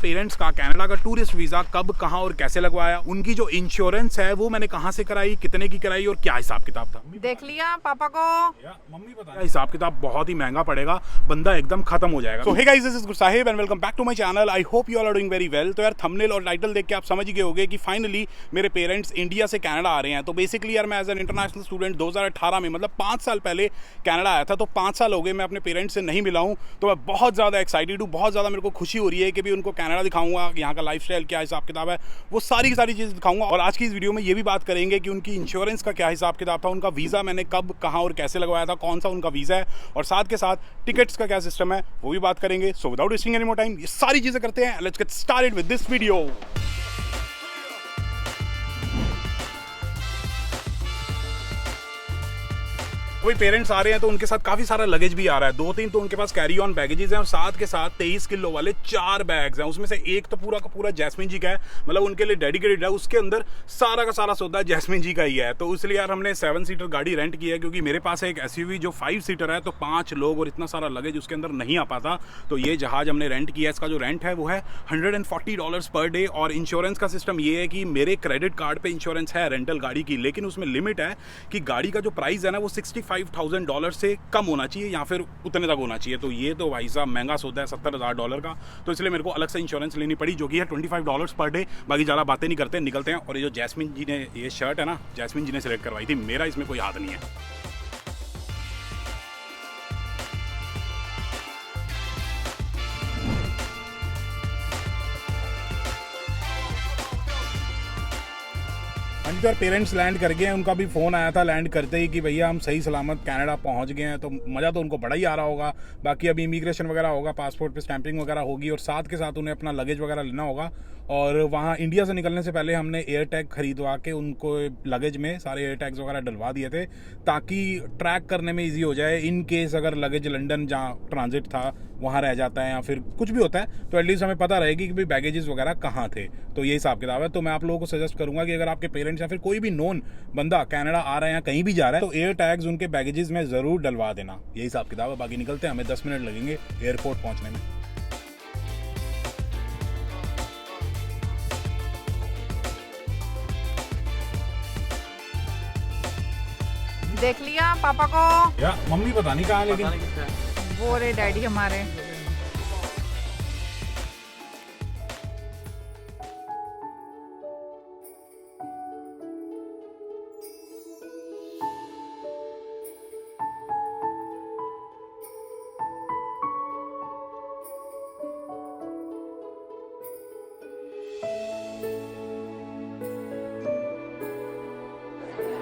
Parents का Canada का tourist visa कब, कहाँ और कैसे लगवाया, उनकी जो इंश्योरेंस है वो मैंने कहाँ से कराई, कितने की कराई और क्या हिसाब किताब था। देख लिया पापा को। मम्मी बता, हिसाब किताब बहुत ही महंगा पड़ेगा, बंदा एकदम खत्म हो जाएगा। So hey guys, this is Gud Sahib and welcome back to my channel. I hope you all are doing very well. तो यार थंबनेल और टाइटल देख के आप समझ गए होंगे कि फाइनली मेरे पेरेंट्स इंडिया से कनाडा आ रहे हैं। तो बेसिकली यार मैं एज एन इंटरनेशनल स्टूडेंट 2018 में, मतलब 5 साल पहले कनाडा आया था। तो 5 साल हो गए मैं अपने पेरेंट्स से नहीं मिला हूँ। तो मैं बहुत ज़्यादा एक्साइटेड हूँ, बहुत ज़्यादा मेरे को खुशी हो रही है कि भी उनको कनाडा दिखाऊंगा, यहाँ का लाइफस्टाइल क्या हिसाब किताब है, वो सारी की सारी चीज़ें दिखाऊंगा। और आज की इस वीडियो में ये भी बात करेंगे कि उनकी इंश्योरेंस का क्या हिसाब किताब था, उनका वीज़ा मैंने कब, कहाँ और कैसे लगवाया था, कौन सा उनका वीज़ा है, और साथ के साथ टिकट्स का क्या सिस्टम है वो भी बात करेंगे। So without wasting any more time ये सारी चीज़ें करते हैं। Let's get started with this video. वही पेरेंट्स आ रहे हैं तो उनके साथ काफ़ी सारा लगेज भी आ रहा है। 2-3 तो उनके पास कैरी ऑन बैगेजेस हैं और साथ के साथ 23 किलो वाले 4 बैग्स हैं। उसमें से एक तो पूरा का पूरा जैस्मिन जी का है, मतलब उनके लिए डेडिकेटेड है। उसके अंदर सारा का सारा सौदा जैस्मिन जी का ही है। तो इसलिए यार हमने 7 सीटर गाड़ी रेंट की है, क्योंकि मेरे पास है एक SUV जो 5 सीटर है। तो 5 लोग और इतना सारा लगेज उसके अंदर नहीं आ पाता। तो ये जहाज़ हमने रेंट किया है, इसका जो रेंट है वो है $140 पर डे। और इंश्योरेंस का सिस्टम ये है कि मेरे क्रेडिट कार्ड पर इंश्योरेंस है रेंटल गाड़ी की, लेकिन उसमें लिमिट है कि गाड़ी का जो प्राइस है ना वो $65,000 से कम होना चाहिए या फिर उतने तक होना चाहिए। तो ये तो भाई साहब महंगा सौदा है $70,000 का। तो इसलिए मेरे को अलग से इंश्योरेंस लेनी पड़ी, जो कि है $25 पर डे। बाकी ज़्यादा बातें नहीं करते, निकलते हैं। और ये जो जैस्मिन जी ने ये शर्ट है ना, जैस्मिन जी ने सिलेक्ट करवाई थी, मेरा इसमें कोई हाथ नहीं है। यार पेरेंट्स लैंड कर गए हैं, उनका भी फ़ोन आया था लैंड करते ही कि भैया हम सही सलामत कनाडा पहुंच गए हैं। तो मज़ा तो उनको बड़ा ही आ रहा होगा। बाकी अभी इमिग्रेशन वगैरह होगा, पासपोर्ट पे स्टैंपिंग वगैरह होगी, और साथ के साथ उन्हें अपना लगेज वगैरह लेना होगा। और वहाँ इंडिया से निकलने से पहले हमने एयर टैग खरीदवा के उनको लगेज में सारे एयर टैग्स वगैरह डलवा दिए थे, ताकि ट्रैक करने में ईजी हो जाए। इन केस अगर लगेज लंदन जहाँ ट्रांजिट था वहाँ रह जाता है या फिर कुछ भी होता है, तो एटलीस्ट हमें पता रहेगी कि भाई बैगेजेस वगैरह कहाँ थे। तो ये हिसाब किताब है। तो मैं आप लोगों को सजेस्ट करूँगा कि अगर आपके पेरेंट्स या फिर कोई भी नोन बंदा कनाडा आ रहा है या कहीं भी जा रहा है, तो एयर टैग्स उनके बैगेजेस में ज़रूर डलवा देना। यही हिसाब किताब है। बाकी निकलते हैं, हमें 10 मिनट लगेंगे एयरपोर्ट पहुँचने में। देख लिया पापा को। या मम्मी पता नहीं कहाँ, लेकिन वो रे डैडी हमारे।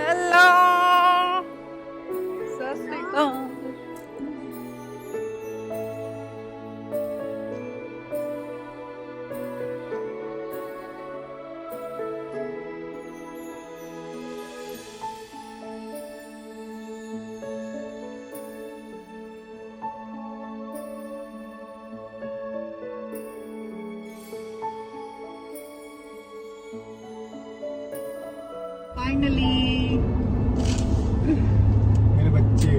हेलो सत श्री अकाल। फाइनली मेरे बच्चे।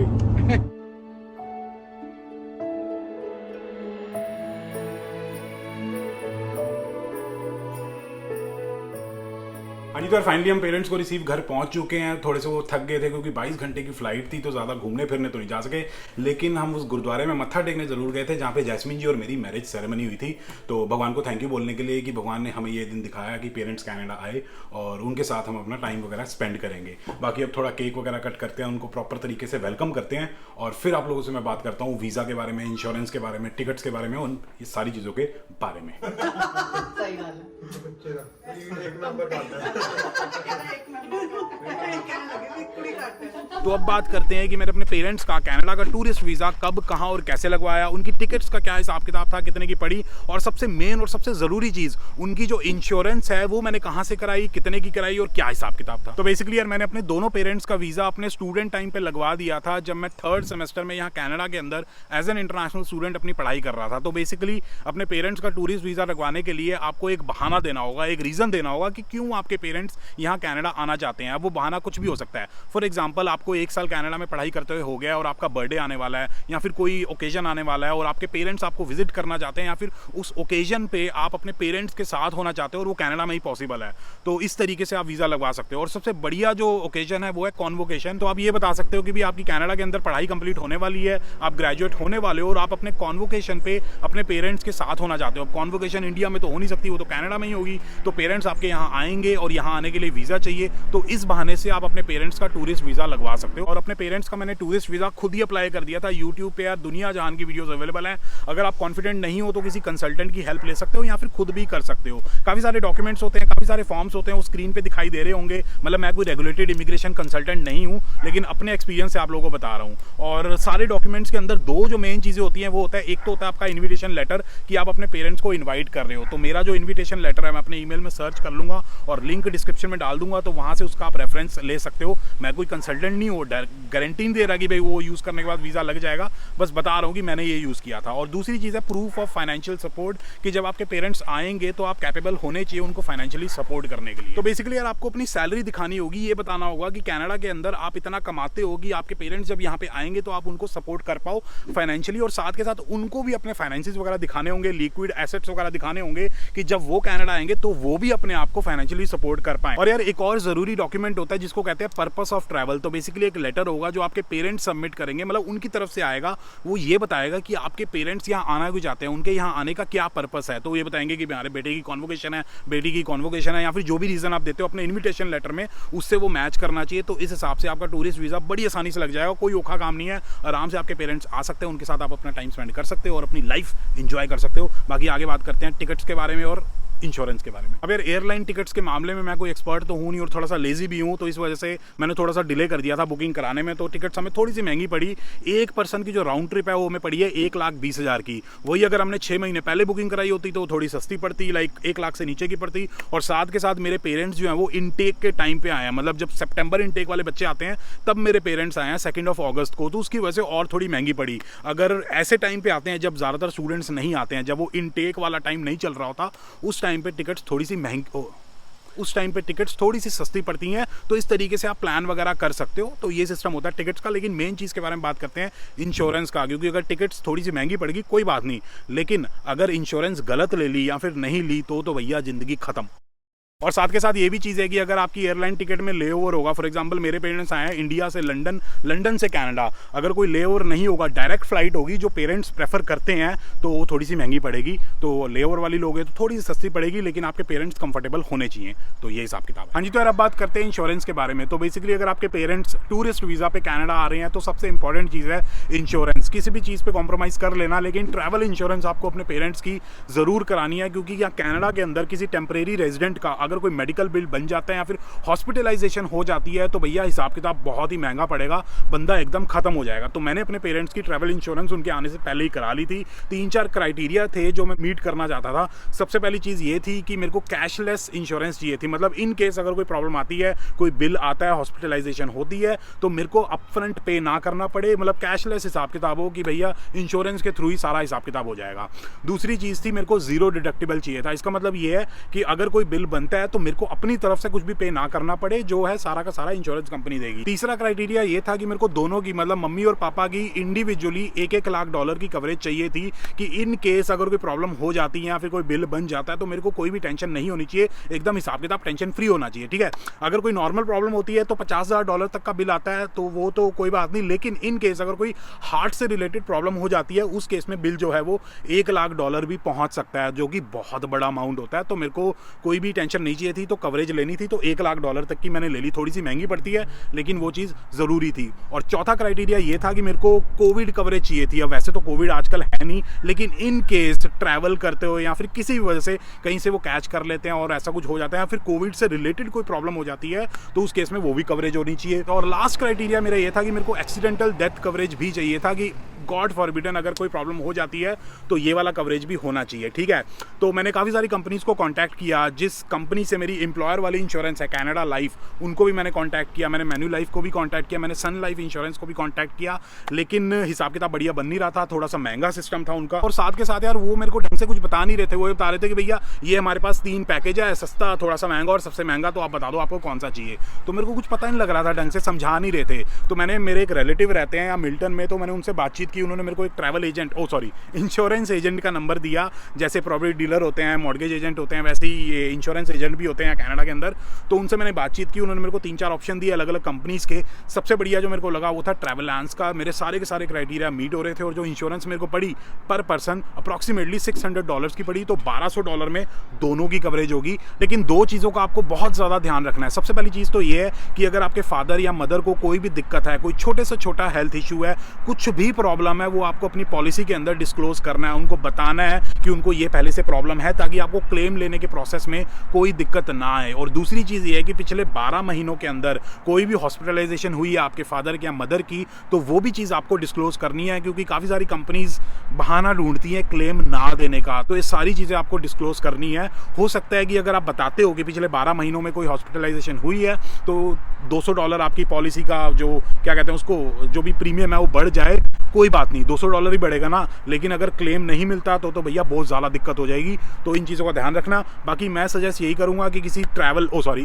हाँ जी, तो फाइनली हम पेरेंट्स को रिसीव घर पहुंच चुके हैं। थोड़े से वो थक गए थे क्योंकि 22 घंटे की फ्लाइट थी, तो ज़्यादा घूमने फिरने तो नहीं जा सके। लेकिन हम उस गुरुद्वारे में मत्था टेकने ज़रूर गए थे, जहाँ पे जैस्मिन जी और मेरी मैरिज सेरेमनी हुई थी। तो भगवान को थैंक यू बोलने के लिए कि भगवान ने हमें ये दिन दिखाया कि पेरेंट्स कनाडा आए और उनके साथ हम अपना टाइम वगैरह स्पेंड करेंगे। बाकी अब थोड़ा केक वगैरह कट करते हैं, उनको प्रॉपर तरीके से वेलकम करते हैं, और फिर आप लोगों से मैं बात करता हूँ वीज़ा के बारे में, इंश्योरेंस के बारे में, टिकट्स के बारे में, उन ये सारी चीज़ों के बारे में। सही बात है। तो अब बात करते हैं कि मैंने अपने पेरेंट्स का कनाडा का टूरिस्ट वीज़ा कब, कहाँ और कैसे लगवाया, उनकी टिकट्स का क्या हिसाब किताब था, कितने की पड़ी, और सबसे मेन और सबसे ज़रूरी चीज़ उनकी जो इंश्योरेंस है वो मैंने कहाँ से कराई, कितने की कराई और क्या हिसाब किताब था। तो बेसिकली यार मैंने अपने दोनों पेरेंट्स का वीज़ा अपने स्टूडेंट टाइम पे लगवा दिया था, जब मैं 3rd सेमेस्टर में यहाँ कनाडा के अंदर एज एन इंटरनेशनल स्टूडेंट अपनी पढ़ाई कर रहा था। तो बेसिकली अपने पेरेंट्स का टूरिस्ट वीज़ा लगवाने के लिए आपको एक बहाना देना होगा, एक रीज़न देना होगा कि क्यों आपके पेरेंट्स यहाँ कनाडा आना चाहते हैं। अब वो बहाना कुछ भी हो सकता है। फॉर एग्जांपल आपको 1 साल कनाडा में पढ़ाई करते हुए हो गया और आपका बर्थडे आने वाला है या फिर कोई ओकेजन आने वाला है और आपके पेरेंट्स आपको विजिट करना चाहते हैं या फिर उस ओकेजन पे आप अपने पेरेंट्स के साथ होना चाहते हो और वो कनाडा में ही पॉसिबल है, तो इस तरीके से आप वीज़ा लगवा सकते हो। और सबसे बढ़िया जो ओकेजन है वो है कॉन्वोकेशन। तो आप ये बता सकते हो कि भी आपकी कनाडा के अंदर पढ़ाई कंप्लीट होने वाली है, आप ग्रेजुएट होने वाले हो और आप अपने कॉन्वोकेशन पे अपने पेरेंट्स के साथ होना चाहते हो। अब कॉन्वोकेशन इंडिया में तो हो नहीं सकती, वो तो कनाडा में ही होगी, तो पेरेंट्स आपके यहाँ आएंगे और यहाँ आने के लिए वीज़ा चाहिए, तो इस बहाने से आप अपने पेरेंट्स का टूरिस्ट वीज़ा लगवा सकते हो। और अपने पेरेंट्स का मैंने टूरिस्ट वीज़ा खुद ही अप्लाई कर दिया था। यूट्यूब पे यार दुनिया जहान की वीडियोस अवेलेबल हैं। अगर आप कॉन्फिडेंट नहीं हो तो किसी कंसल्टेंट की हेल्प ले सकते हो या फिर खुद भी कर सकते हो। काफ़ी सारे डॉक्यूमेंट्स होते हैं, काफ़ी सारे फॉर्म्स होते हैं, वो स्क्रीन पे दिखाई दे रहे होंगे। मतलब मैं कोई रेगुलेटेड इमिग्रेशन कंसल्टेंट नहीं हूँ, लेकिन अपने एक्सपीरियंस से आप लोगों को बता रहा हूँ। और सारे डॉक्यूमेंट्स के अंदर 2 जो मेन चीज़ें होती हैं वो होता है, एक तो होता है आपका इन्विटेशन लेटर कि आप अपने पेरेंट्स को इन्वाइट कर रहे हो। तो मेरा जो इन्विटेशन लेटर है मैं अपने ईमेल में सर्च कर लूँगा और लिंक डिस्क्रिप्शन में डाल दूंगा, तो वहाँ से उसका आप रेफरेंस ले सकते हो। मैं कोई कंसल्टेंट नहीं हूँ, गारंटी नहीं दे रहा कि भाई वो यूज़ करने के बाद वीज़ा लग जाएगा, बस बता रहा हूँ कि मैंने ये यूज़ किया था। और दूसरी चीज़ है प्रूफ ऑफ फाइनेंशियल सपोर्ट, कि जब आपके पेरेंट्स आएंगे तो आप कैपेबल होने चाहिए उनको फाइनेंशियली सपोर्ट करने के लिए। तो बेसिकली यार आपको अपनी सैलरी दिखानी होगी, ये बताना होगा कि कनाडा के अंदर आप इतना कमाते हो कि आपके पेरेंट्स जब यहाँ पे आएंगे तो आप उनको सपोर्ट कर पाओ फाइनेंशियली, और साथ के साथ उनको भी अपने फाइनेंसेस वगैरह दिखाने होंगे, लिक्विड एसेट्स वगैरह दिखाने होंगे कि जब वो कनाडा आएंगे तो वो भी अपने आप को फाइनेंशियली सपोर्ट कर पाए। और यार एक और जरूरी डॉक्यूमेंट होता है जिसको कहते हैं पर्पस ऑफ ट्रैवल। तो बेसिकली एक लेटर होगा जो आपके पेरेंट्स सबमिट करेंगे, मतलब उनकी तरफ से आएगा, वो ये बताएगा कि आपके पेरेंट्स यहाँ आना क्यों चाहते हैं, उनके यहाँ आने का क्या पर्पस है। तो ये बताएंगे कि हमारे बेटे की कॉन्वोकेशन है, बेटी की कॉन्वोकेशन है, या फिर जो भी रीजन आप देते हो अपने इन्विटेशन लेटर में उससे वो मैच करना चाहिए। तो इस हिसाब से आपका टूरिस्ट वीज़ा बड़ी आसानी से लग जाएगा, कोई औखा काम नहीं है। आराम से आपके पेरेंट्स आ सकते हैं, उनके साथ आप अपना टाइम स्पेंड कर सकते हो और अपनी लाइफ एंजॉय कर सकते हो। बाकी आगे बात करते हैं टिकट्स के बारे में और इंश्योरेंस के बारे में। अब यार एयरलाइन टिकट्स के मामले में मैं कोई एक्सपर्ट तो हूँ नहीं और थोड़ा सा लेजी भी हूँ, तो इस वजह से मैंने थोड़ा सा डिले कर दिया था बुकिंग कराने में। तो टिकट्स हमें थोड़ी सी महंगी पड़ी। एक पर्सन की जो राउंड ट्रिप है वो हमें पड़ी है 1,20,000 की। वही अगर हमने 6 महीने पहले बुकिंग कराई होती तो थोड़ी सस्ती पड़ती, लाइक 1 लाख से नीचे की पड़ती। और साथ के साथ मेरे पेरेंट्स जो हैं वो इनटेक के टाइम पे आए हैं, मतलब जब सितंबर इनटेक वाले बच्चे आते हैं तब मेरे पेरेंट्स आए हैं 2 अगस्त को, तो उसकी वजह से और थोड़ी महंगी पड़ी। अगर ऐसे टाइम पे आते हैं जब ज़्यादातर स्टूडेंट्स नहीं आते हैं, जब वो इनटेक वाला टाइम नहीं चल रहा होता, उस टाइम पे टिकट्स थोड़ी उस टाइम पे टिकट्स थोड़ी सी सस्ती पड़ती हैं। तो इस तरीके से आप प्लान वगैरह कर सकते हो। तो ये सिस्टम होता है टिकट्स का। लेकिन मेन चीज़ के बारे में बात करते हैं इंश्योरेंस का, क्योंकि अगर टिकट्स थोड़ी सी महंगी पड़ेगी कोई बात नहीं, लेकिन अगर इंश्योरेंस गलत ले ली या फिर नहीं ली तो भैया ज़िंदगी ख़त्म। और साथ के साथ ये भी चीज़ है कि अगर आपकी एयरलाइन टिकट में ले ओवर होगा, फॉर एग्जांपल मेरे पेरेंट्स आए हैं इंडिया से लंदन, लंदन से कनाडा, अगर कोई ले ओवर नहीं होगा, डायरेक्ट फ्लाइट होगी जो पेरेंट्स प्रेफर करते हैं, तो वो थोड़ी सी महंगी पड़ेगी। तो ले ओवर वाली लोगे तो थोड़ी सी सस्ती पड़ेगी, लेकिन आपके पेरेंट्स कंफर्टेबल होने चाहिए। तो ये हिसाब किताब है। हाँ जी, तो यार अब बात करते हैं इंश्योरेंस के बारे में। तो बेसिकली अगर आपके पेरेंट्स टूरिस्ट वीज़ा पे कनाडा आ रहे हैं तो सबसे इंपॉर्टेंट चीज़ है इंश्योरेंस। किसी भी चीज़ पर कॉम्प्रोमाइज़ कर लेना, लेकिन ट्रैवल इंश्योरेंस आपको अपने पेरेंट्स की ज़रूर करानी है, क्योंकि यहाँ कनाडा के अंदर किसी टेम्परेरी रेजिडेंट का अगर कोई मेडिकल बिल बन जाता है या फिर हॉस्पिटलाइजेशन हो जाती है तो भैया हिसाब किताब बहुत ही महंगा पड़ेगा, बंदा एकदम खत्म हो जाएगा। तो मैंने अपने पेरेंट्स की ट्रैवल इंश्योरेंस उनके आने से पहले ही करा ली थी। 3-4 क्राइटेरिया थे जो मैं मीट करना चाहता था। सबसे पहली चीज़ ये थी कि मेरे को कैशलेस इंश्योरेंस चाहिए थी, मतलब इन केस अगर कोई प्रॉब्लम आती है, कोई बिल आता है, हॉस्पिटलाइजेशन होती है, तो मेरे को अपफ्रंट पे ना करना पड़े, मतलब कैशलेस हिसाब किताब हो कि भैया इंश्योरेंस के थ्रू ही सारा हिसाब किताब हो जाएगा। दूसरी चीज़ थी मेरे को 0 डिडक्टिबल चाहिए था। इसका मतलब ये है कि अगर कोई बिल बनता है तो मेरे को अपनी तरफ से कुछ भी पे ना करना पड़े, जो है सारा का सारा इंश्योरेंस कंपनी देगी। तीसरा क्राइटेरिया ये था कि मेरे को दोनों की, मतलब मम्मी और पापा की इंडिविजुअली $1-1 लाख की कवरेज चाहिए थी, कि इन केस अगर कोई प्रॉब्लम हो जाती है या फिर कोई बिल बन जाता है तो मेरे को कोई भी टेंशन नहीं होनी चाहिए, एकदम हिसाब किताब टेंशन फ्री होना चाहिए। ठीक है, अगर कोई नॉर्मल प्रॉब्लम होती है तो $50,000 तक का बिल आता है, तो वो तो कोई बात नहीं, लेकिन इन केस अगर कोई हार्ट से रिलेटेड प्रॉब्लम हो जाती है उस केस में बिल जो है वो $1 लाख भी पहुंच सकता है, जो कि बहुत बड़ा अमाउंट होता है। तो मेरे को कोई भी टेंशन नहीं चाहिए थी, तो कवरेज लेनी थी, तो $1 लाख तक की मैंने ले ली। थोड़ी सी महंगी पड़ती है लेकिन वो चीज़ ज़रूरी थी। और चौथा क्राइटेरिया ये था कि मेरे को कोविड कवरेज चाहिए थी। अब वैसे तो कोविड आजकल है नहीं, लेकिन इन केस ट्रैवल करते हो या फिर किसी भी वजह से कहीं से वो कैच कर लेते हैं और ऐसा कुछ हो जाता है या फिर कोविड से रिलेटेड कोई प्रॉब्लम हो जाती है तो उस केस में वो भी कवरेज होनी चाहिए। और लास्ट क्राइटेरिया मेरा ये था कि मेरे को एक्सीडेंटल डेथ कवरेज भी चाहिए था, कि गॉड फॉरबिडन अगर कोई प्रॉब्लम हो जाती है तो ये वाला कवरेज भी होना चाहिए। ठीक है, तो मैंने काफ़ी सारी कंपनीज को कांटेक्ट किया। जिस कंपनी कंपनी से मेरी एम्प्लॉयर वाली इंश्योरेंस है कैनेडा लाइफ, उनको भी मैंने कॉन्टैक्ट किया, मैंने मैन्यू लाइफ को भी कॉन्टैक्ट किया, मैंने सन लाइफ इंश्योरेंस को भी कॉन्टैक्ट किया, लेकिन हिसाब किताब बढ़िया बन नहीं रहा था, थोड़ा सा महंगा सिस्टम था उनका। और साथ के साथ यार वो मेरे को ढंग से कुछ बता नहीं रहे थे। वो ये बता रहे थे कि भैया ये हमारे पास 3 पैकेज है, सस्ता, थोड़ा सा महंगा और सबसे महंगा, तो आप बता दो आपको कौन सा चाहिए। तो मेरे को कुछ पता नहीं लग रहा था, ढंग से समझा नहीं रहे थे। तो मैंने, मेरे एक रिलेटिव रहते हैं या मिल्टन में, तो मैंने उनसे बातचीत की। उन्होंने मेरे को एक ट्रैवल एजेंट, इंश्योरेंस एजेंट का नंबर दिया। जैसे प्रॉपर्टी डीलर होते हैं, मॉर्गेज एजेंट होते हैं, वैसे ही ये इंश्योरेंस एजेंट भी होते हैं कनाडा के अंदर। तो उनसे मैंने बातचीत की, उन्होंने मेरे को 3-4 ऑप्शन दिए अलग अलग कंपनीज़ के। सबसे बढ़िया जो मेरे को लगा वो था ट्रैवलांस का। मेरे सारे के सारे क्राइटेरिया मीट हो रहे थे, और जो इंश्योरेंस मेरे को पड़ी पर पर्सन अप्रॉक्सीमेटली $600 की पड़ी, तो $1200 में दोनों की कवरेज होगी। लेकिन 2 चीज़ों का आपको बहुत ज़्यादा ध्यान रखना है। सबसे पहली चीज़ तो ये है कि अगर आपके फादर या मदर को कोई भी दिक्कत है, कोई छोटे से छोटा हेल्थ इशू है, कुछ भी प्रॉब्लम है, वो आपको अपनी पॉलिसी के अंदर डिस्क्लोज करना है। उनको बताना है कि उनको ये पहले से प्रॉब्लम है, ताकि आपको क्लेम लेने के प्रोसेस में कोई दिक्कत ना आए। और दूसरी चीज़ ये है कि पिछले 12 महीनों के अंदर कोई भी हॉस्पिटलाइजेशन हुई है आपके फादर की या मदर की, तो वो भी चीज़ आपको डिस्क्लोज करनी है, क्योंकि काफ़ी सारी कंपनीज बहाना ढूंढती हैं क्लेम ना देने का। तो ये सारी चीज़ें आपको डिस्क्लोज करनी है। हो सकता है कि अगर आप बताते हो कि पिछले 12 महीनों में कोई हॉस्पिटलाइजेशन हुई है, तो $200 आपकी पॉलिसी का जो क्या कहते हैं उसको, जो भी प्रीमियम है वो बढ़ जाए, कोई बात नहीं, $200 ही बढ़ेगा ना। लेकिन अगर क्लेम नहीं मिलता तो भैया बहुत ज़्यादा दिक्कत हो जाएगी। तो इन चीज़ों का ध्यान रखना। बाकी मैं सजेस्ट यही करूँगा कि किसी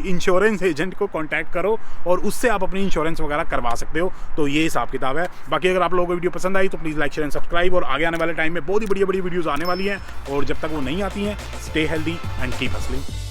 इंश्योरेंस एजेंट को कॉन्टैक्ट करो, और उससे आप अपनी इंश्योरेंस वगैरह करवा सकते हो। तो ये हिसाब किताब है। बाकी अगर आप लोगों को वीडियो पसंद आई तो please like, share and subscribe. और आगे आने वाले टाइम में बहुत ही बड़ी वीडियोज़ आने वाली हैं, और जब तक वो नहीं आती हैं, stay healthy and keep hustling.